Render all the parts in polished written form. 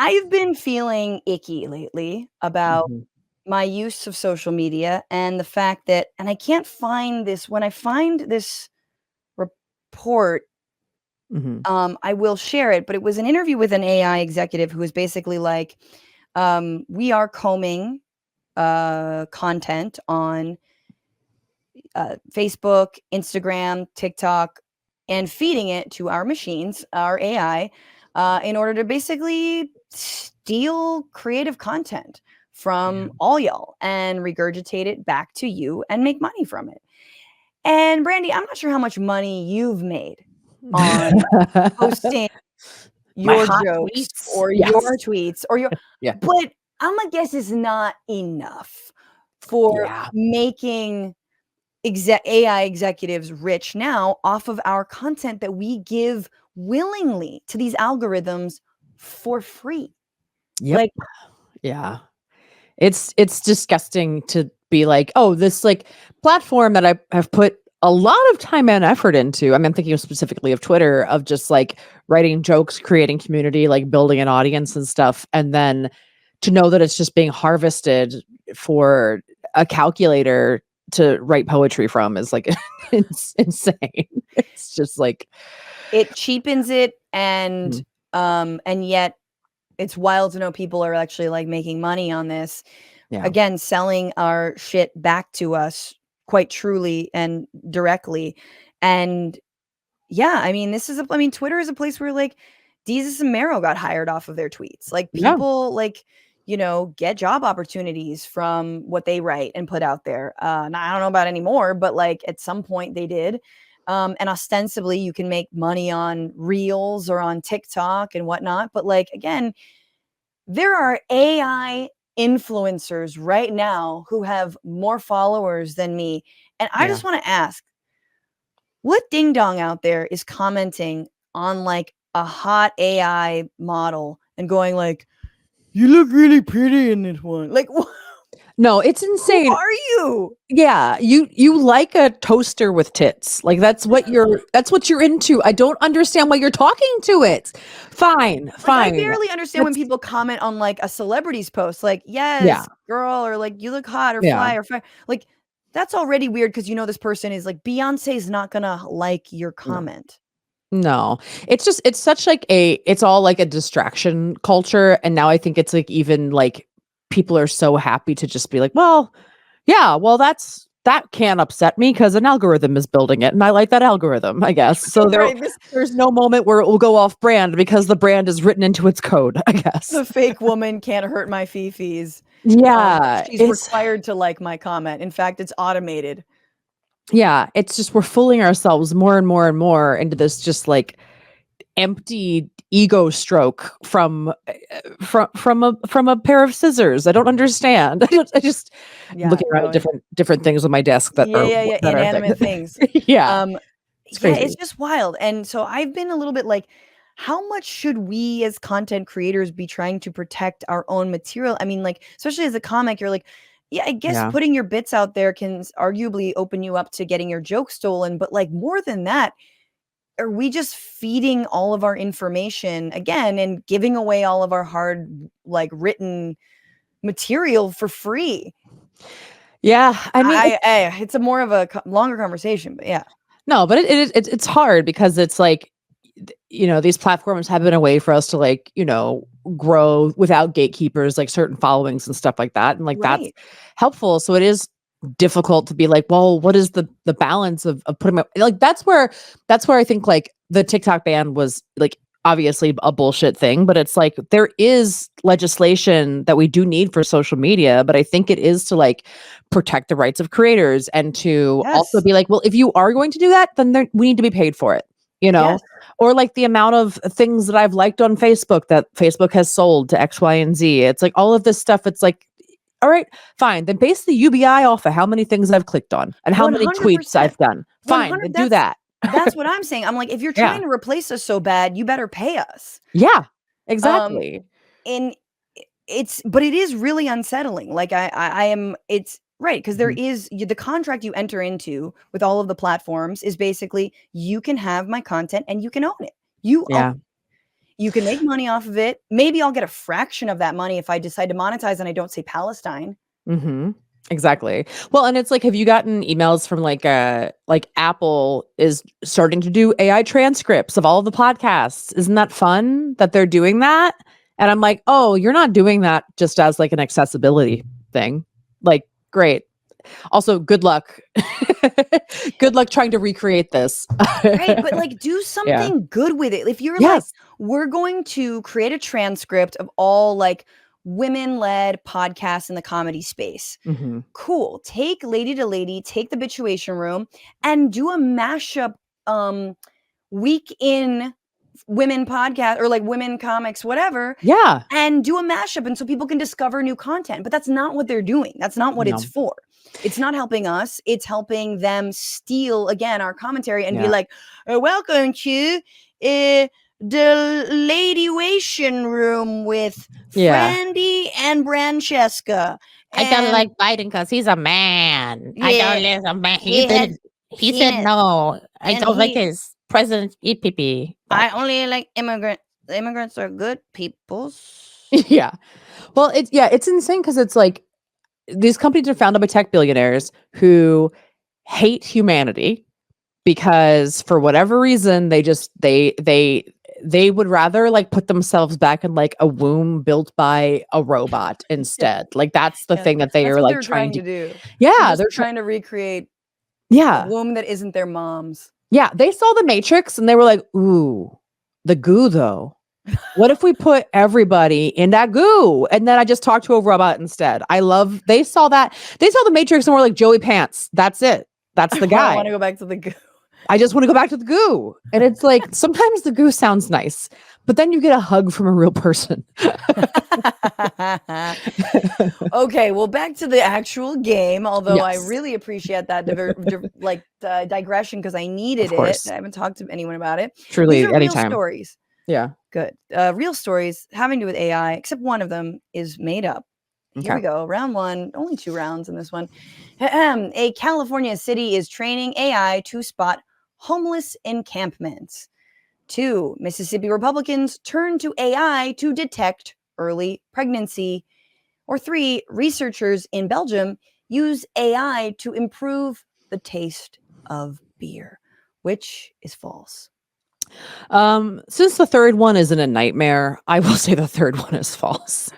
I've been feeling icky lately about Mhm. my use of social media and the fact that, and I can't find this, when I find this report, Mhm. I will share it, but it was an interview with an AI executive who was basically like, we are combing content on Facebook, Instagram, TikTok, and feeding it to our machines, our AI, in order to basically steal creative content Yeah. from all y'all and regurgitate it back to you and make money from it. And Brandy, I'm not sure how much money you've made on posting My your hot jokes tweets. or Yes. your tweets or your, Yeah. but I'm gonna guess it's not enough for Yeah. making AI executives rich now off of our content that we give willingly to these algorithms for free. Yep. Like, Yeah. It's disgusting to be like, oh, this like platform that I have put a lot of time and effort into. I mean, I'm thinking specifically of Twitter, of just like writing jokes, creating community, like building an audience and stuff. And then to know that it's just being harvested for a calculator to write poetry from is like it's insane. It's just like it cheapens it, Mhm. and yet it's wild to know people are actually like making money on this. Yeah. Again, selling our shit back to us quite truly and directly. And yeah, I mean, I mean, Twitter is a place where like Deezus and Mero got hired off of their tweets. Like Yeah. people like, get job opportunities from what they write and put out there. Now, I don't know about anymore, but like at some point they did. And ostensibly you can make money on reels or on TikTok and whatnot. But like, again, there are AI influencers right now who have more followers than me. And I Yeah. just want to ask, what ding dong out there is commenting on like a hot AI model and going like, "You look really pretty in this one." Like, No, it's who insane. are you? Yeah, you like a toaster with tits. Like that's what you're into. I don't understand why you're talking to it. Fine, Like, I fine. barely understand when That's people comment on like a celebrity's post, like, yeah, "Yes, girl," or like, "You look hot," or yeah. "Fly," or "Fire." Like, that's already weird because this person is like, Beyonce's not gonna like your No. comment. No. It's such like it's all like a distraction culture, and now I think it's like even like people are so happy to just be like, "Well, yeah, well that can't upset me because an algorithm is building it and I like that algorithm, I guess." So Right? This there's no moment where it will go off brand because the brand is written into its code, I guess. the fake woman can't hurt my fifis. Yeah, She's required to like my comment. In fact, it's automated. it's just we're fooling ourselves more and more and more into this just like empty ego stroke from a pair of scissors. I don't understand. I just Yeah, looking around at no. different things on my desk that Yeah, are yeah, yeah, that are things. inanimate things. Yeah, Um, it's yeah, it's crazy. just wild, and so I've been a little bit like, how much should we as content creators be trying to protect our own material? I mean, like, especially as a comic, you're like, yeah, I guess Yeah. putting your bits out there can arguably open you up to getting your joke stolen, but, like, more than that, are we just feeding all of our information again and giving away all of our hard, like, written material for free? Yeah, I mean, It's a more of a longer conversation, but yeah. no, but it's hard because it's like, these platforms have been a way for us to like, grow without gatekeepers, like certain followings and stuff like that. And like that's Right. helpful. So it is difficult to be like, well, what is the balance of putting my like that's where I think like the TikTok ban was like obviously a bullshit thing, but it's like there is legislation that we do need for social media, but I think it is to like protect the rights of creators and to also Yes. be like, well, if you are going to do that, then we need to be paid for it, you know? Yes. Or like the amount of things that I've liked on Facebook that Facebook has sold to X, Y, and Z. It's like all of this stuff. It's like, all right, fine. Then base the UBI off of how many things I've clicked on and how many tweets 100%. I've done. Fine, 100 then do that. that's what I'm saying. I'm like, if you're Yeah. trying to replace us so bad, you better pay us. Yeah. Um, Exactly. and but it is really unsettling. Like I am, it's right. Cause there Mhm. is the contract you enter into with all of the platforms is basically you can have my content and you can own it. You own Yeah. You can make money off of it. Maybe I'll get a fraction of that money if I decide to monetize and I don't say Palestine. Mm-hmm. Exactly. Well, and it's like, have you gotten emails from like Apple is starting to do AI transcripts of all of the podcasts? Isn't that fun that they're doing that? And I'm like, oh, you're not doing that just as like an accessibility thing. Like, great. Also, good luck. Good luck trying to recreate this. Right, but like do Yeah. something good with it. If you're like, Yes. we're going to create a transcript of all like women-led podcasts in the comedy space. Hmm. Cool. Take Lady to Lady, take the Bitchuation Room, and do a mashup week in women podcast or like women comics, whatever, Yeah. and do a mashup. And so people can discover new content. But that's not what they're doing. That's not what it's No. for. It's not helping us. It's helping them steal again our commentary and be Yeah. like, welcome to the Ladyation Room with Yeah. Frandy and Francesca. I don't like And Biden because he's a man. I don't yeah, like a man. he has He said penis. no. I And don't like he, his president eat pee pee. I only like immigrants. Immigrants are good peoples. Yeah. Well, it's insane because it's like these companies are founded by tech billionaires who hate humanity because for whatever reason they would rather like put themselves back in like a womb built by a robot instead. Like that's the Yeah, thing that they that's are what like they're trying trying to. to do. Yeah, They're just they're trying to recreate a yeah. womb that isn't their mom's. Yeah, they saw the Matrix and they were like, "Ooh, the goo though. What if we put everybody in that goo?" And then I just talked to a robot instead. They saw that. They saw the Matrix and were like, "Joey Pants. That's it. That's the I want guy. to go back to the goo. I just want to go back to the goo." And it's like sometimes the goo sounds nice, but then you get a hug from a real person. Okay, well, back to the actual game. Although I Yes, really appreciate that digression because I needed of it. course. I haven't talked to anyone about it. These Truly, are real anytime. stories. Yeah. Good. Real stories having to do with AI, except one of them is made up. Here we Okay. go. Round one. Only 2 rounds in this one. A California city is training AI to spot homeless encampments. 2 Mississippi Republicans turn to AI to detect early pregnancy. Or 3 researchers in Belgium use AI to improve the taste of beer, which is false. Since the third one isn't a nightmare, I will say the third one is false.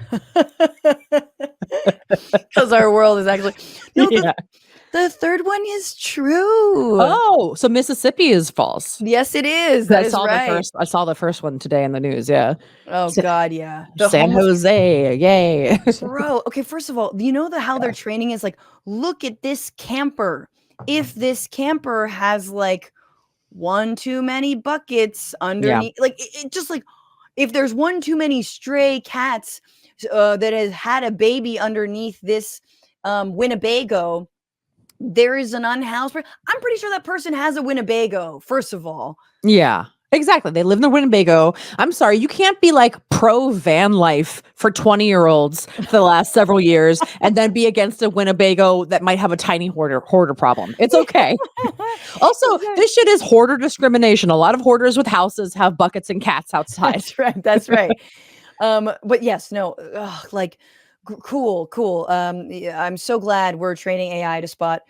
Because our world is actually no. Yeah. The third one is true. Oh, so Mississippi is false. Yes, it is. That is right. I saw the first one today in the news. Yeah. Oh Sa- God, yeah. The San homeless Jose. Yay. bro. Okay, first of all, you know how Yeah. their training is like, look at this camper. If this camper has like one too many buckets Yeah. underneath, like it just like if there's one too many stray cats that has had a baby underneath this Winnebago, there is an unhoused person. I'm pretty sure that person has a Winnebago, first of all. Yeah. Exactly. They live in the Winnebago. I'm sorry, you can't be like pro van life for 20-year-olds for the last several years and then be against a Winnebago that might have a tiny hoarder problem. It's okay. Also, this shit is hoarder discrimination. A lot of hoarders with houses have buckets and cats outside. That's right. That's right. But yes, no, like cool. Yeah, I'm so glad we're training AI to spot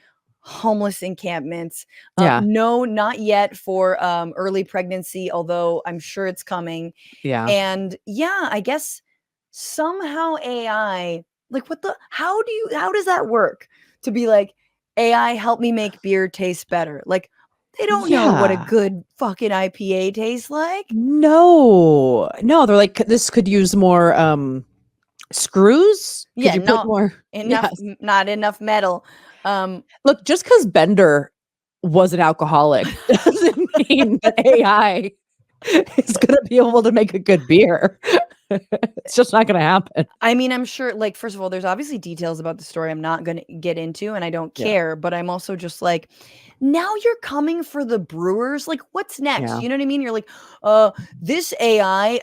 homeless encampments. Yeah. No, not yet for early pregnancy, although I'm sure it's coming. Yeah. And yeah, I guess somehow AI, like how does that work? To be like, AI help me make beer taste better. Like they don't know what a Yeah. good fucking IPA tastes like. No. No, they're like this could use more screws. Could Yeah, you put not more? enough, Yes. not enough metal. Look, just because Bender was an alcoholic doesn't mean that AI is going to be able to make a good beer. It's just not going to happen. I mean, I'm sure, like, first of all, there's obviously details about the story I'm not going to get into, and I don't Yeah. care, but I'm also just like, now you're coming for the brewers. Like, what's next? Yeah. You know what I mean? You're like, this AI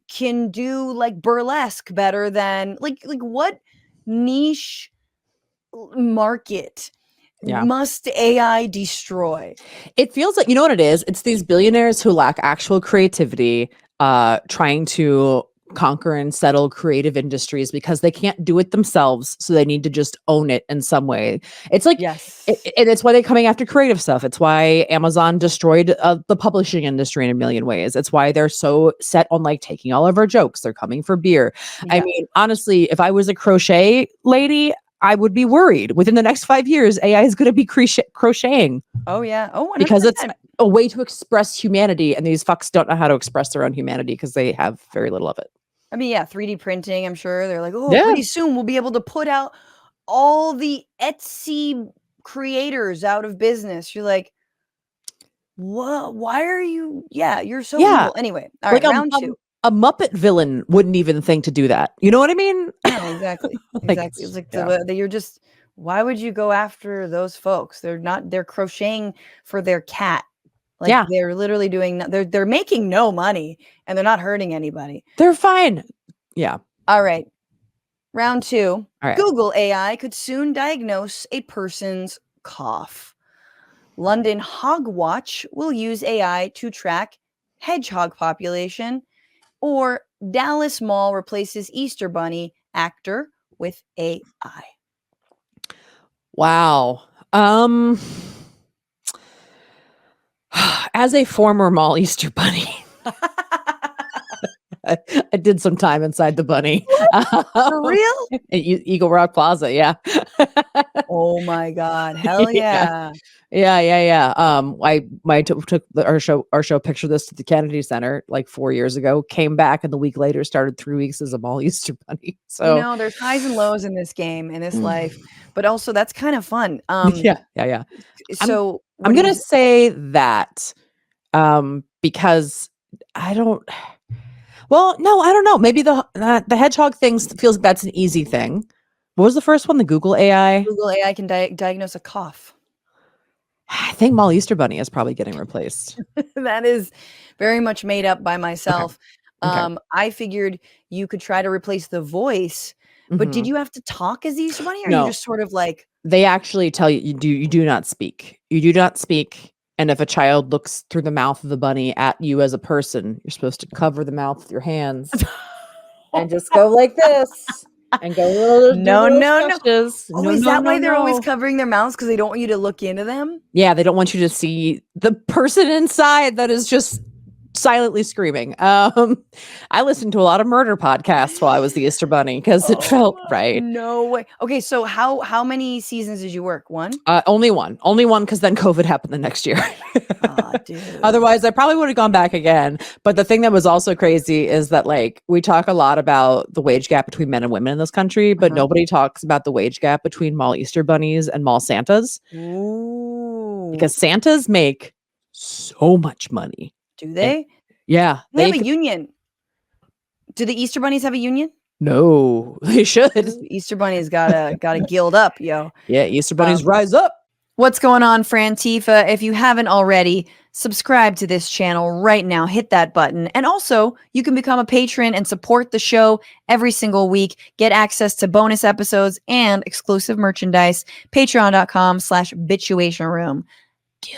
can do like burlesque better than like what niche market Yeah. must AI destroy? It feels like, you know what it is? It's these billionaires who lack actual creativity trying to conquer and settle creative industries because they can't do it themselves, so they need to just own it in some way. It's like, Yes. and it's why they're coming after creative stuff. It's why Amazon destroyed the publishing industry in a million ways. It's why they're so set on like taking all of our jokes. They're coming for beer. I Yeah. mean, honestly, if I was a crochet lady, I would be worried. Within the next 5 years, AI is going to be crocheting Oh yeah. Oh, 100%. because it's a way to express humanity, and these fucks don't know how to express their own humanity because they have very little of it. I mean, yeah, 3D printing, I'm sure. They're like, oh, Yeah. pretty soon we'll be able to put out all the Etsy creators out of business. You're like, what? Why are you? Yeah, you're so Yeah. evil. Anyway, all Like right, round two. a Muppet villain wouldn't even think to do that. You know what I mean? No, exactly. Like, Exactly. It's like yeah. you're just, why would you go after those folks? They're crocheting for their cat. Like Yeah. they're literally doing, they're making no money and they're not hurting anybody. They're fine. Yeah. All right. Round two. All right. Google AI could soon diagnose a person's cough. London Hog Watch will use AI to track hedgehog population, or Dallas Mall replaces Easter Bunny actor with AI. Wow. As a former mall Easter bunny, I did some time inside the bunny. For real? At Eagle Rock Plaza, yeah. Oh my God. Hell yeah. Yeah. I took our show picture this to the Kennedy Center like 4 years ago, came back, and the week later started 3 weeks as a mall Easter bunny. So There's highs and lows in this game, in this life, but also that's kind of fun. yeah. So I'm gonna say that because I don't. Well, no, I don't know. Maybe the hedgehog thing feels like that's an easy thing. What was the first one? The Google AI. Google AI can diagnose a cough. I think Mall Easter Bunny is probably getting replaced. That is very much made up by myself. Okay. I figured you could try to replace the voice, but did you have to talk as the Easter Bunny, or No. you just sort of like? They actually tell you you do not speak. You do not speak. And if a child looks through the mouth of the bunny at you as a person, you're supposed to cover the mouth with your hands and just go like this and go. No. Touches. Oh, is that why they're always covering their mouths? Because they don't want you to look into them? Yeah, they don't want you to see the person inside that is just silently screaming. I listened to a lot of murder podcasts while I was the Easter Bunny because it felt right. No way. Okay, so how many seasons did you work? One? Only one, because then COVID happened the next year. Dude. Otherwise, I probably would have gone back again. But the thing that was also crazy is that like we talk a lot about the wage gap between men and women in this country, but nobody talks about the wage gap between mall Easter bunnies and mall Santas. Ooh. Because Santas make so much money. Do they? Yeah. They have a union. Do the Easter bunnies have a union? No, they should. Easter bunnies gotta gild up, yo. Yeah, Easter bunnies rise up. What's going on, Frantifa? If you haven't already, subscribe to this channel right now. Hit that button. And also, you can become a patron and support the show every single week. Get access to bonus episodes and exclusive merchandise. Patreon.com/bitchuation room. Do